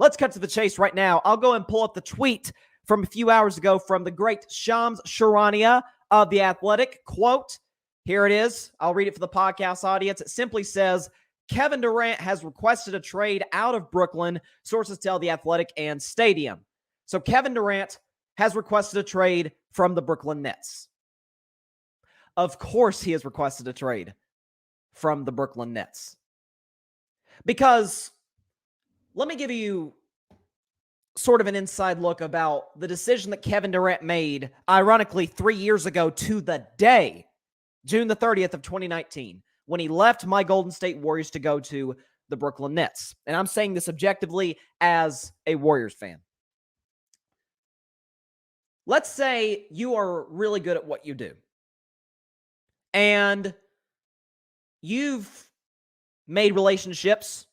Let's cut to the chase right now. I'll go and pull up the tweet from a few hours ago from the great Shams Charania of The Athletic. Quote, here it is. I'll read it for the podcast audience. It simply says, Kevin Durant has requested a trade out of Brooklyn, sources tell The Athletic and Stadium. So Kevin Durant has requested a trade from the Brooklyn Nets. Of course he has requested a trade from the Brooklyn Nets. Because let me give you sort of an inside look about the decision that Kevin Durant made, ironically, 3 years ago to the day, June the 30th of 2019, when he left my Golden State Warriors to go to the Brooklyn Nets. And I'm saying this objectively as a Warriors fan. Let's say you are really good at what you do. And you've made relationships,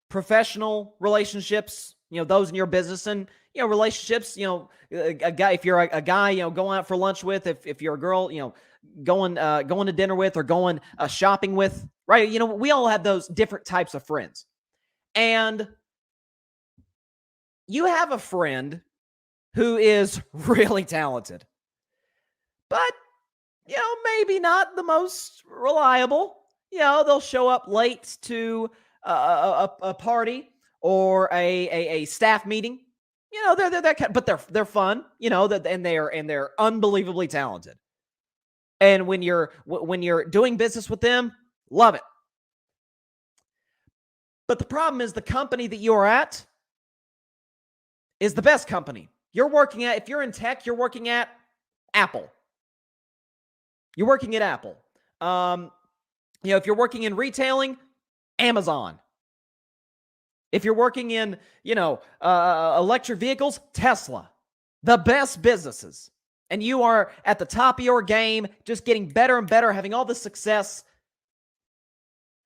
professional relationships, those in your business, and, relationships, a guy, if you're a guy, going out for lunch with, if you're a girl, going to dinner with, or going shopping with, right? We all have those different types of friends. And you have a friend who is really talented, but, maybe not the most reliable. They'll show up late to a party or a staff meeting. They're that kind, but they're fun. And they're unbelievably talented. And when you're doing business with them, love it. But the problem is the company that you are at is the best company. If you're in tech, you're working at Apple. You're working at Apple. If you're working in retailing, Amazon. If you're working in, electric vehicles, Tesla. The best businesses. And you are at the top of your game, just getting better and better, having all the success.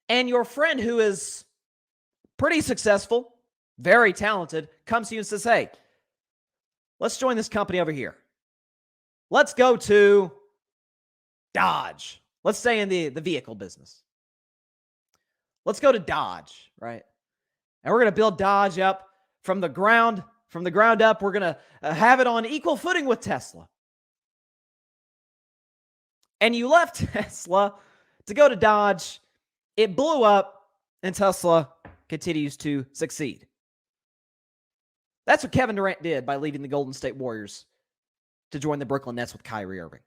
And your friend who is pretty successful, very talented, comes to you and says, hey, let's join this company over here. Let's go to Dodge. Let's stay in the vehicle business. Let's go to Dodge, right? And we're going to build Dodge up from the ground up. We're going to have it on equal footing with Tesla. And you left Tesla to go to Dodge. It blew up, and Tesla continues to succeed. That's what Kevin Durant did by leaving the Golden State Warriors to join the Brooklyn Nets with Kyrie Irving.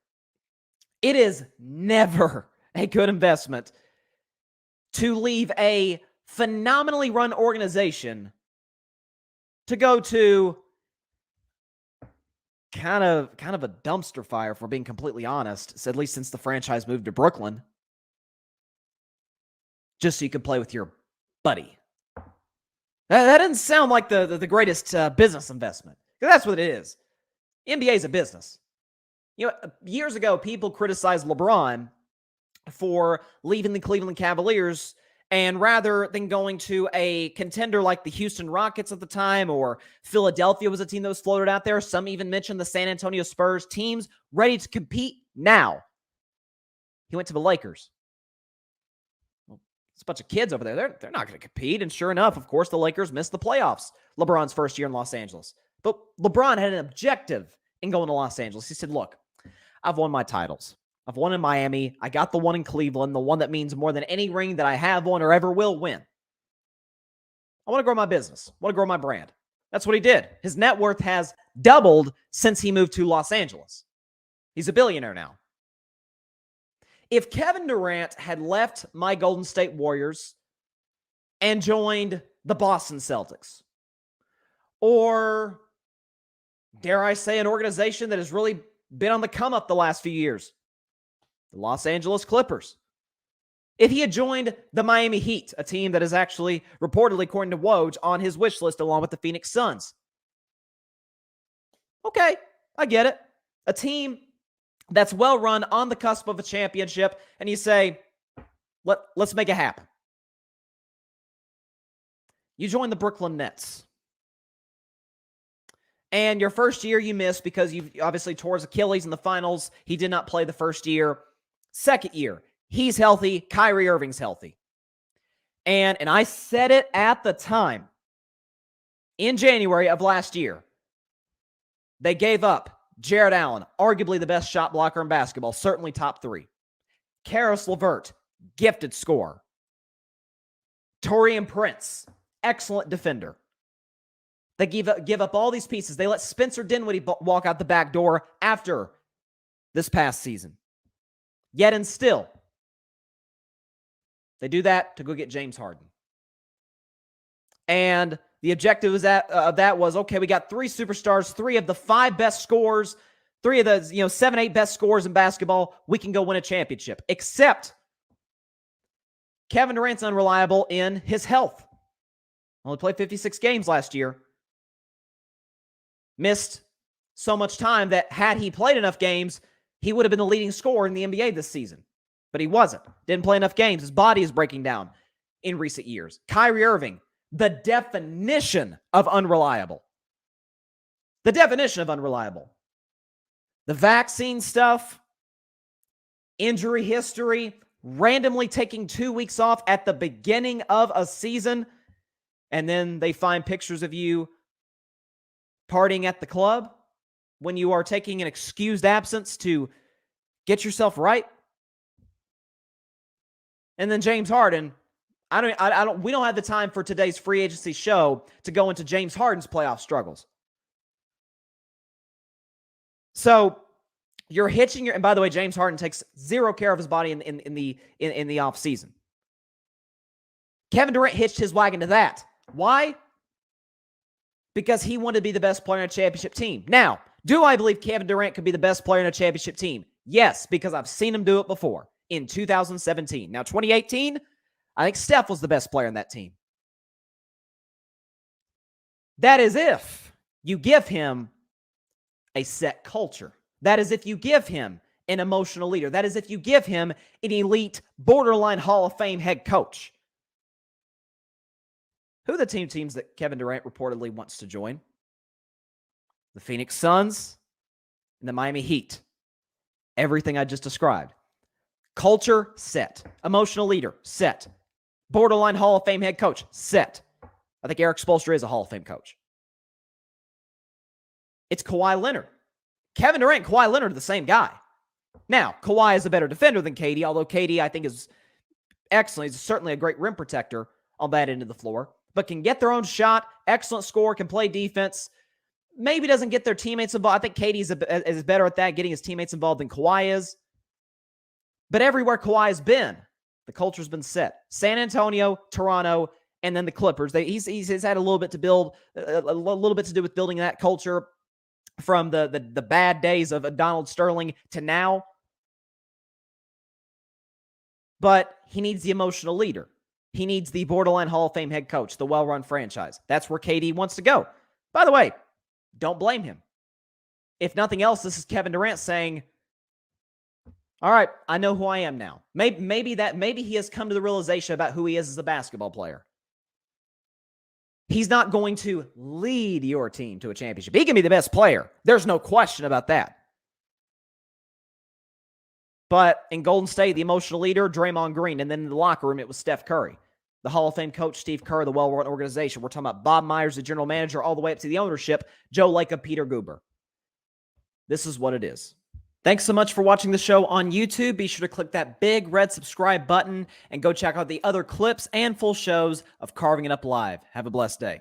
It is never a good investment to leave a phenomenally run organization to go to kind of a dumpster fire, if we're being completely honest, at least since the franchise moved to Brooklyn, just so you could play with your buddy. That doesn't sound like the greatest business investment, because that's what it is. NBA is a business. Years ago, people criticized LeBron for leaving the Cleveland Cavaliers, and rather than going to a contender like the Houston Rockets at the time, or Philadelphia was a team that was floated out there. Some even mentioned the San Antonio Spurs, teams ready to compete now. He went to the Lakers. Well, it's a bunch of kids over there. They're not going to compete. And sure enough, of course, the Lakers missed the playoffs LeBron's first year in Los Angeles. But LeBron had an objective in going to Los Angeles. He said, look, I've won my titles. I've won in Miami. I got the one in Cleveland, the one that means more than any ring that I have won or ever will win. I want to grow my business. I want to grow my brand. That's what he did. His net worth has doubled since he moved to Los Angeles. He's a billionaire now. If Kevin Durant had left my Golden State Warriors and joined the Boston Celtics, or dare I say an organization that has really been on the come up the last few years, the Los Angeles Clippers. If he had joined the Miami Heat, a team that is actually reportedly, according to Woj, on his wish list along with the Phoenix Suns. Okay, I get it. A team that's well run, on the cusp of a championship, and you say, let's make it happen. You join the Brooklyn Nets. And your first year you missed because you obviously tore his Achilles in the finals. He did not play the first year. Second year, he's healthy. Kyrie Irving's healthy. And I said it at the time. in January of last year, they gave up Jared Allen, arguably the best shot blocker in basketball, certainly top 3. Karis LeVert, gifted scorer. Taurean Prince, excellent defender. They give up all these pieces. They let Spencer Dinwiddie walk out the back door after this past season. Yet and still, they do that to go get James Harden. And the objective of that was, okay, we got 3 superstars, 3 of the 5 best scorers, 3 of the 7, 8 best scorers in basketball. We can go win a championship. Except Kevin Durant's unreliable in his health. Only played 56 games last year. Missed so much time that had he played enough games, he would have been the leading scorer in the NBA this season. But he wasn't. Didn't play enough games. His body is breaking down in recent years. Kyrie Irving, the definition of unreliable. The definition of unreliable. The vaccine stuff, injury history, randomly taking 2 weeks off at the beginning of a season, and then they find pictures of you partying at the club when you are taking an excused absence to get yourself right. And then James Harden, we don't have the time for today's free agency show to go into James Harden's playoff struggles. So you're hitching and by the way, James Harden takes zero care of his body in the off season. Kevin Durant hitched his wagon to that. Why? Because he wanted to be the best player in a championship team. Now, do I believe Kevin Durant could be the best player in a championship team? Yes, because I've seen him do it before in 2017. Now, 2018, I think Steph was the best player in that team. That is if you give him a set culture. That is if you give him an emotional leader. That is if you give him an elite, borderline Hall of Fame head coach. Who are the teams that Kevin Durant reportedly wants to join? The Phoenix Suns and the Miami Heat. Everything I just described. Culture, set. Emotional leader, set. Borderline Hall of Fame head coach, set. I think Eric Spoelstra is a Hall of Fame coach. It's Kawhi Leonard. Kevin Durant and Kawhi Leonard are the same guy. Now, Kawhi is a better defender than KD, although KD, I think, is excellent. He's certainly a great rim protector on that end of the floor, but can get their own shot, excellent score, can play defense. Maybe doesn't get their teammates involved. I think KD is better at that, getting his teammates involved than Kawhi is. But everywhere Kawhi has been, the culture's been set. San Antonio, Toronto, and then the Clippers. He's had a little bit to build, a little bit to do with building that culture from the bad days of Donald Sterling to now. But he needs the emotional leader. He needs the borderline Hall of Fame head coach, the well-run franchise. That's where KD wants to go. By the way, don't blame him. If nothing else, this is Kevin Durant saying, all right, I know who I am now. Maybe he has come to the realization about who he is as a basketball player. He's not going to lead your team to a championship. He can be the best player. There's no question about that. But in Golden State, the emotional leader, Draymond Green. And then in the locker room, it was Steph Curry. The Hall of Fame coach, Steve Kerr, the well-run organization. We're talking about Bob Myers, the general manager, all the way up to the ownership, Joe Lacob, Peter Guber. This is what it is. Thanks so much for watching the show on YouTube. Be sure to click that big red subscribe button and go check out the other clips and full shows of Carving It Up Live. Have a blessed day.